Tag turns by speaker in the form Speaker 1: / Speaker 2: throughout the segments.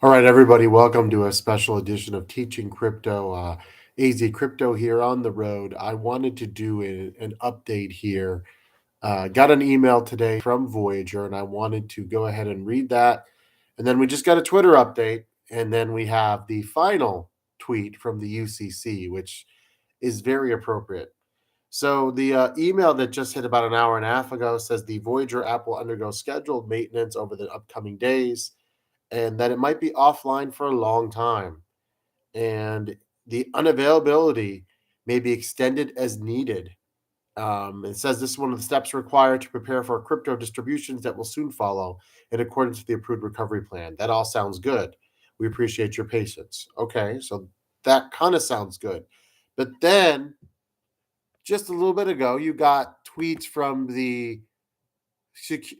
Speaker 1: All right, everybody, welcome to a special edition of Teaching Crypto. AZ Crypto here on the road. I wanted to do an update here. Got an email today from Voyager, and I wanted to go ahead and read that. And then we just got a Twitter update, and then we have the final tweet from the UCC, which is very appropriate. So the email that just hit about an hour and a half ago says the Voyager app will undergo scheduled maintenance over the upcoming days and that it might be offline for a long time. And the unavailability may be extended as needed. It says this is one of the steps required to prepare for crypto distributions that will soon follow in accordance with the approved recovery plan. That all sounds good. We appreciate your patience. Okay, so that kind of sounds good. But then just a little bit ago, you got tweets from the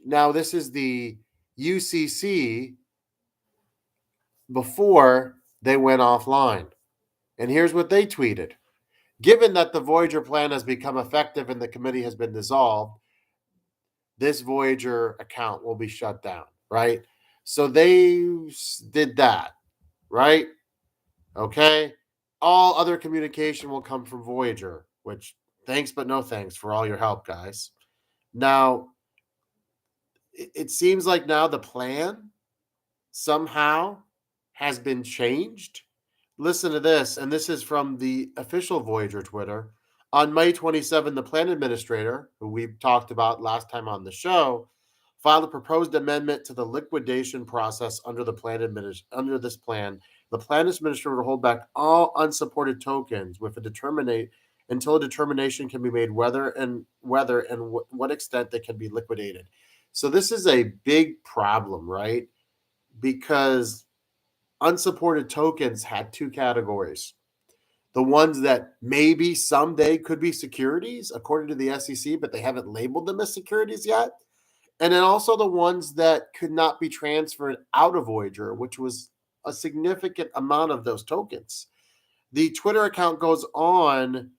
Speaker 1: now this is the UCC before they went offline. And here's what they tweeted. Given that the Voyager plan has become effective and the committee has been dissolved, this Voyager account will be shut down, right? So they did that, right? Okay. All other communication will come from Voyager, which thanks, but no thanks for all your help, guys. Now, it seems like now the plan somehow has been changed. Listen to this, and this is from the official Voyager Twitter. On May 27, the plan administrator, who we talked about last time on the show, filed a proposed amendment to the liquidation process under under this plan. The plan administrator will hold back all unsupported tokens with a determinate until a determination can be made whether and what extent they can be liquidated. So this is a big problem, right? Because unsupported tokens had two categories. The ones that maybe someday could be securities, according to the SEC, but they haven't labeled them as securities yet. And then also the ones that could not be transferred out of Voyager, which was a significant amount of those tokens. The Twitter account goes on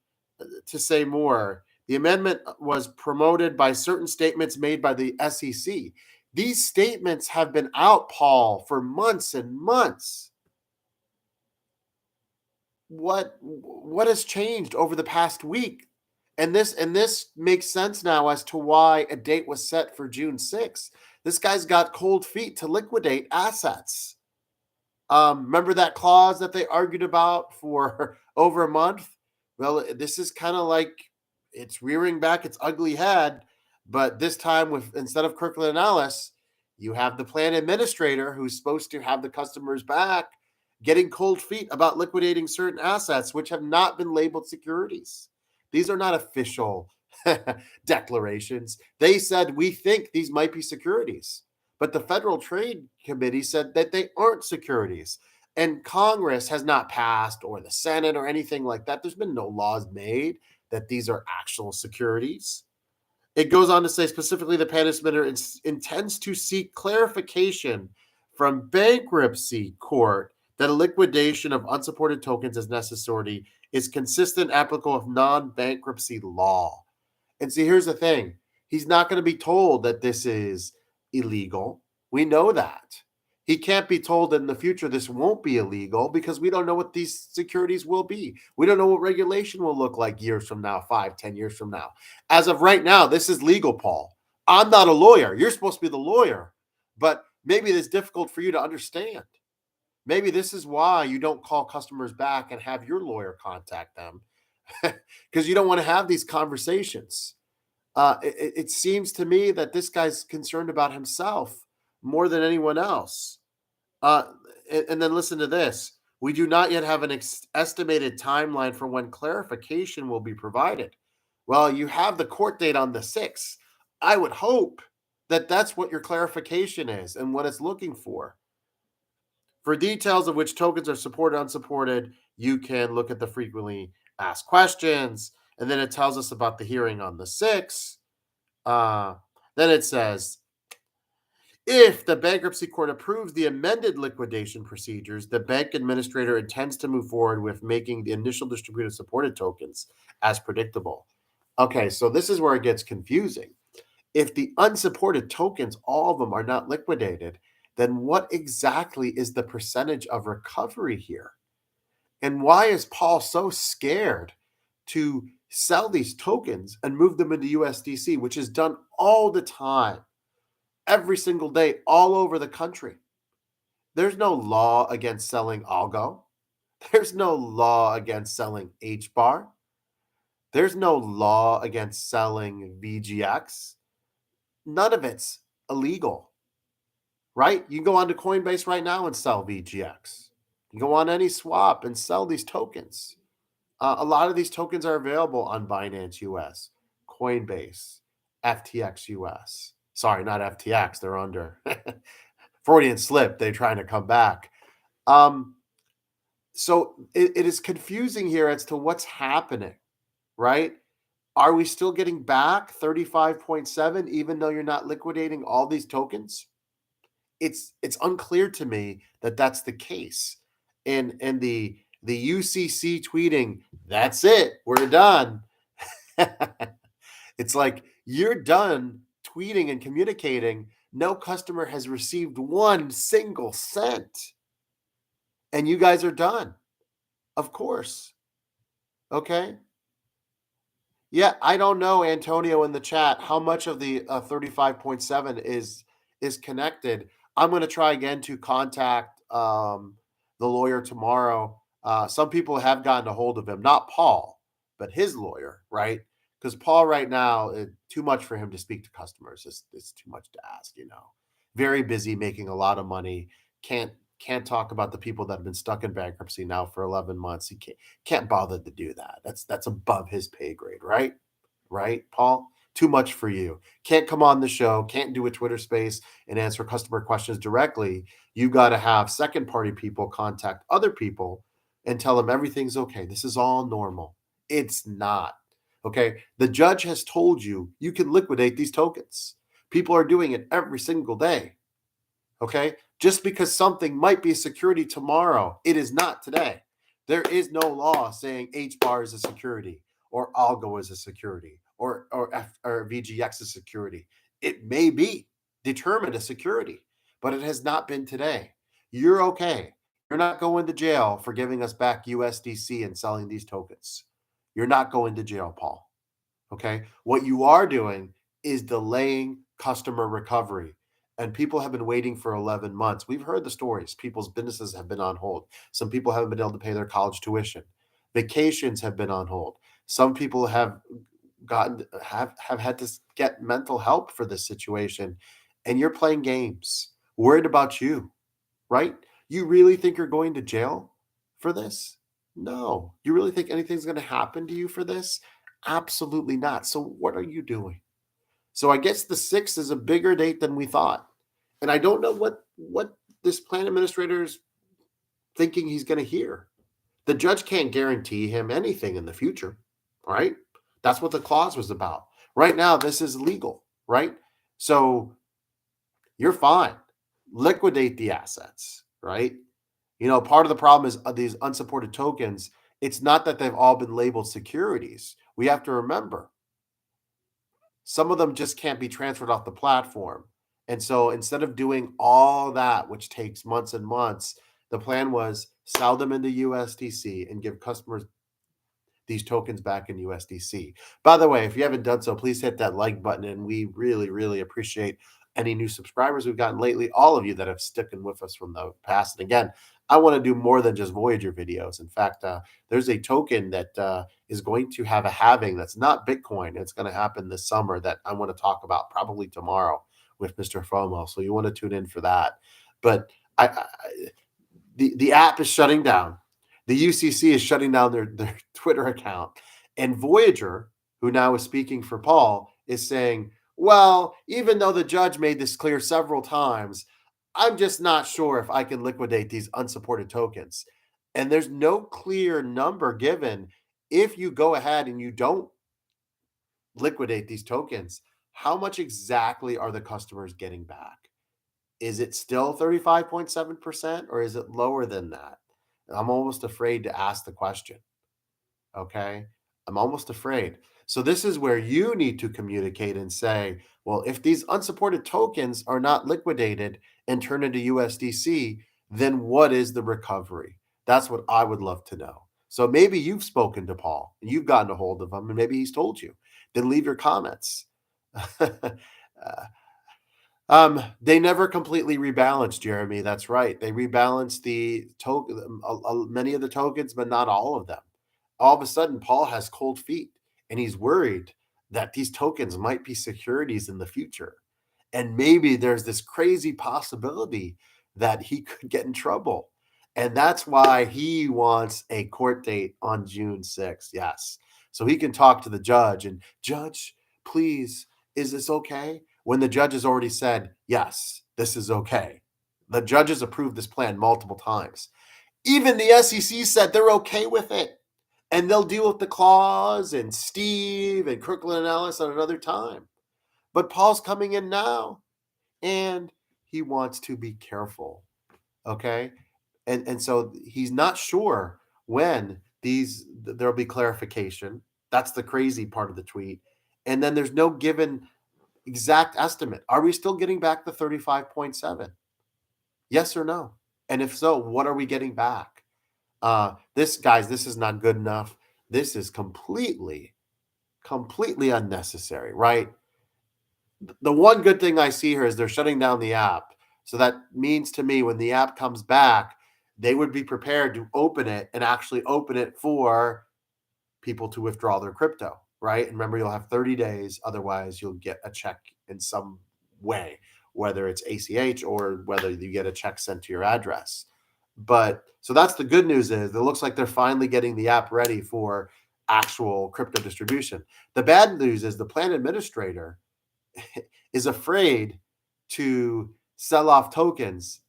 Speaker 1: to say more. The amendment was promoted by certain statements made by the SEC. These statements have been out, Paul, for months and months. What has changed over the past week? And this makes sense now as to why a date was set for June 6th. This guy's got cold feet to liquidate assets. Remember that clause that they argued about for over a month? Well, this is kind of like it's rearing back its ugly head, but this time with instead of Kirkland and Ellis, you have the plan administrator who's supposed to have the customers back getting cold feet about liquidating certain assets which have not been labeled securities. These are not official declarations. They said we think these might be securities. But the Federal Trade Committee said that they aren't securities. And Congress has not passed, or the Senate, or anything like that. There's been no laws made that these are actual securities. It goes on to say specifically the plan administrator intends to seek clarification from bankruptcy court that a liquidation of unsupported tokens as necessary is consistent applicable with non-bankruptcy law. And see, here's the thing. He's not going to be told that this is illegal. We know that. He can't be told that in the future this won't be illegal because we don't know what these securities will be. We don't know what regulation will look like years from now, 5, 10 years from now. As of right now, this is legal, Paul. I'm not a lawyer. You're supposed to be the lawyer. But maybe it's difficult for you to understand. Maybe this is why you don't call customers back and have your lawyer contact them because you don't want to have these conversations. It seems to me that this guy's concerned about himself more than anyone else. Uh, and then listen to this. We do not yet have an estimated timeline for when clarification will be provided. Well, you have the court date on the 6th. I would hope that that's what your clarification is and what it's looking for. For details of which tokens are supported, unsupported, you can look at the frequently asked questions. And then it tells us about the hearing on the 6th. Then it says, if the bankruptcy court approves the amended liquidation procedures, the bank administrator intends to move forward with making the initial distributed supported tokens as predictable. Okay, so this is where it gets confusing. If the unsupported tokens, all of them are not liquidated, then what exactly is the percentage of recovery here? And why is Paul so scared to sell these tokens and move them into USDC, which is done all the time, every single day, all over the country? There's no law against selling algo. There's no law against selling HBAR. There's no law against selling VGX. None of it's illegal, right? You can go onto Coinbase right now and sell VGX. You go on any swap and sell these tokens. A lot of these tokens are available on Binance US, Coinbase, FTX US. Sorry, not FTX. They're under Freudian slip. They're trying to come back. Um, so it is confusing here as to what's happening, right? Are we still getting back 35.7 even though you're not liquidating all these tokens? It's unclear to me that that's the case. And the UCC tweeting, "That's it, we're done." It's like you're done tweeting and communicating. No customer has received one single cent, and you guys are done. Of course. Okay. Yeah, I don't know, Antonio, in the chat, how much of the 35.7 is connected. I'm going to try again to contact the lawyer tomorrow. Some people have gotten a hold of him, not Paul, but his lawyer, right? Because Paul right now, too much for him to speak to customers. It's too much to ask, you know. Very busy, making a lot of money. Can't talk about the people that have been stuck in bankruptcy now for 11 months. He can't bother to do that. That's above his pay grade, right? Right, Paul? Too much for you. Can't come on the show, can't do a Twitter space and answer customer questions directly. You got to have second party people contact other people and tell them everything's okay. This is all normal. It's not. Okay. The judge has told you you can liquidate these tokens. People are doing it every single day. Okay. Just because something might be a security tomorrow, it is not today. There is no law saying H bar is a security or algo is a security or VGX is security. It may be determined a security, but it has not been today. You're okay. You're not going to jail for giving us back USDC and selling these tokens. You're not going to jail, Paul. Okay. What you are doing is delaying customer recovery. And people have been waiting for 11 months. We've heard the stories. People's businesses have been on hold. Some people haven't been able to pay their college tuition. Vacations have been on hold. Some people have had to get mental help for this situation. And you're playing games, worried about you, right? You really think you're going to jail for this? No. You really think anything's going to happen to you for this? Absolutely not. So what are you doing? So I guess the 6th is a bigger date than we thought. And I don't know what this plan administrator is thinking he's going to hear. The judge can't guarantee him anything in the future, right? That's what the clause was about. Right now, this is legal, right? So you're fine. Liquidate the assets, right? You know, part of the problem is these unsupported tokens. It's not that they've all been labeled securities. We have to remember some of them just can't be transferred off the platform. And so instead of doing all that, which takes months and months, the plan was sell them into USDC and give customers these tokens back in USDC. By the way, if you haven't done so, please hit that like button. And we really, really appreciate any new subscribers we've gotten lately, all of you that have sticking with us from the past. And again, I want to do more than just Voyager videos. In fact, there's a token that is going to have a halving that's not Bitcoin. It's going to happen this summer that I want to talk about probably tomorrow with Mr. FOMO. So you want to tune in for that. But the app is shutting down. The UCC is shutting down their Twitter account. And Voyager, who now is speaking for Paul, is saying, well, even though the judge made this clear several times, I'm just not sure if I can liquidate these unsupported tokens. And there's no clear number given. If you go ahead and you don't liquidate these tokens, how much exactly are the customers getting back? Is it still 35.7% or is it lower than that? I'm almost afraid to ask the question. Okay. I'm almost afraid. So this is where you need to communicate and say, well, if these unsupported tokens are not liquidated and turn into USDC, then what is the recovery? That's what I would love to know. So maybe you've spoken to Paul and you've gotten a hold of him, and maybe he's told you. Then leave your comments. Uh, they never completely rebalanced, Jeremy. That's right. They rebalanced the token, many of the tokens, but not all of them. All of a sudden, Paul has cold feet, and he's worried that these tokens might be securities in the future, and maybe there's this crazy possibility that he could get in trouble, and that's why he wants a court date on June 6th. Yes, so he can talk to the judge and judge, please, is this okay? When the judge has already said, yes, this is okay. The judges approved this plan multiple times. Even the SEC said they're okay with it. And they'll deal with the clause and Steve and Kirkland and Ellis at another time. But Paul's coming in now and he wants to be careful. Okay. And so he's not sure when there'll be clarification. That's the crazy part of the tweet. And then there's no given exact estimate. Are we still getting back the 35.7? Yes or no? And if so, what are we getting back? This is not good enough. This is completely unnecessary, right? The one good thing I see here is they're shutting down the app. So that means to me when the app comes back, they would be prepared to open it and actually open it for people to withdraw their crypto, right? And remember, you'll have 30 days. Otherwise, you'll get a check in some way, whether it's ACH or whether you get a check sent to your address. But so that's the good news is it looks like they're finally getting the app ready for actual crypto distribution. The bad news is the plan administrator is afraid to sell off tokens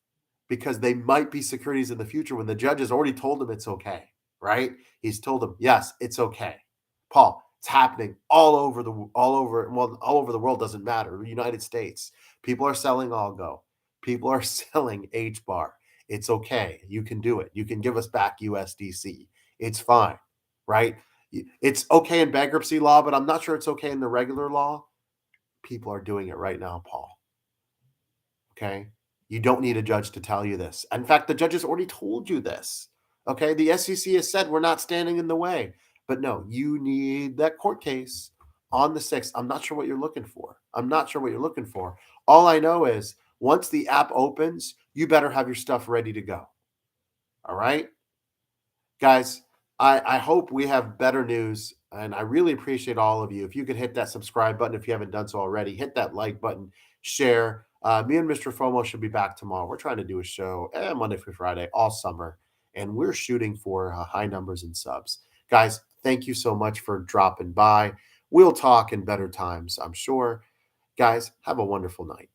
Speaker 1: because they might be securities in the future when the judge has already told them it's okay, right? He's told them, yes, it's okay. Paul, it's happening all over the world doesn't matter. The United States, people are selling Algo. People are selling H bar. It's okay. You can do it. You can give us back USDC. It's fine, right? It's okay in bankruptcy law, but I'm not sure it's okay in the regular law. People are doing it right now, Paul. Okay. You don't need a judge to tell you this. In fact, the judge has already told you this. Okay. The SEC has said we're not standing in the way. But no, you need that court case on the 6th. I'm not sure what you're looking for. I'm not sure what you're looking for. All I know is once the app opens, you better have your stuff ready to go. All right. Guys, I hope we have better news, and I really appreciate all of you. If you could hit that subscribe button if you haven't done so already, hit that like button, share. Me and Mr. FOMO should be back tomorrow. We're trying to do a show Monday through Friday all summer, and we're shooting for high numbers and subs. Guys, thank you so much for dropping by. We'll talk in better times, I'm sure. Guys, have a wonderful night.